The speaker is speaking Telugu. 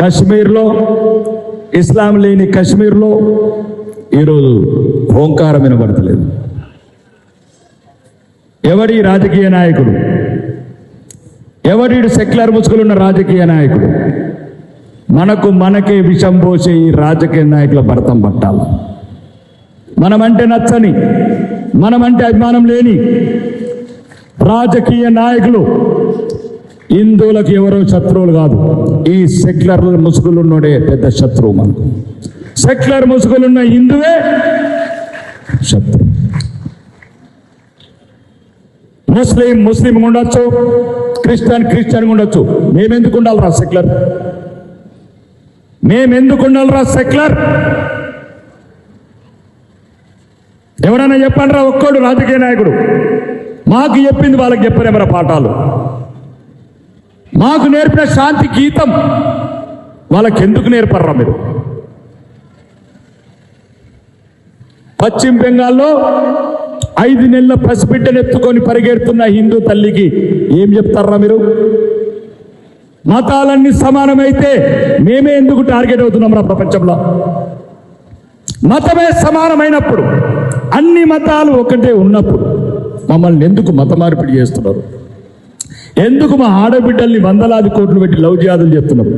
కశ్మీర్లో ఇస్లాం లేని కశ్మీర్లో ఈరోజు ఓంకారం వినబడతలేదు. ఎవడి రాజకీయ నాయకుడు, ఎవడి సెక్యులర్ ముసుగులున్న రాజకీయ నాయకుడు? మనకే విషం పోసే ఈ రాజకీయ నాయకుల భరతం పట్టాలి. మనమంటే నచ్చని, మనమంటే అభిమానం లేని రాజకీయ నాయకులు హిందువులకు ఎవరో శత్రువులు కాదు. ఈ సెక్యులర్ ముసుగులున్నోడే పెద్ద శత్రువు. మనకు సెక్యులర్ ముసుగులున్న హిందువే శత్రువు. ముస్లిం ఉండొచ్చు, క్రిస్టియన్ ఉండొచ్చు. మేమెందుకు ఉండాలిరా సెక్యులర్? మేమెందుకు ఉండాలిరా సెక్యులర్? ఎవరైనా చెప్పండి రా ఒక్కడు రాజకీయ నాయకుడు. మాకు చెప్పింది వాళ్ళకి చెప్పరేమరా పాఠాలు? మాకు నేర్పిన శాంతి గీతం వాళ్ళకి ఎందుకు నేర్పర్రా మీరు? పశ్చిమ బెంగాల్లో 5 నెలల పసిబిడ్డను ఎత్తుకొని పరిగెడుతున్న హిందూ తల్లికి ఏం చెప్తారా మీరు? మతాలన్నీ సమానమైతే మేమే ఎందుకు టార్గెట్ అవుతున్నాం రా ప్రపంచంలో? మతమే సమానమైనప్పుడు, అన్ని మతాలు ఒకటే ఉన్నప్పుడు మమ్మల్ని ఎందుకు మత మార్పిడి చేస్తున్నారు? ఎందుకు మా ఆడబిడ్డల్ని వందలాది కోట్లు పెట్టి లవ్ జిహాదులు చేస్తున్నారు?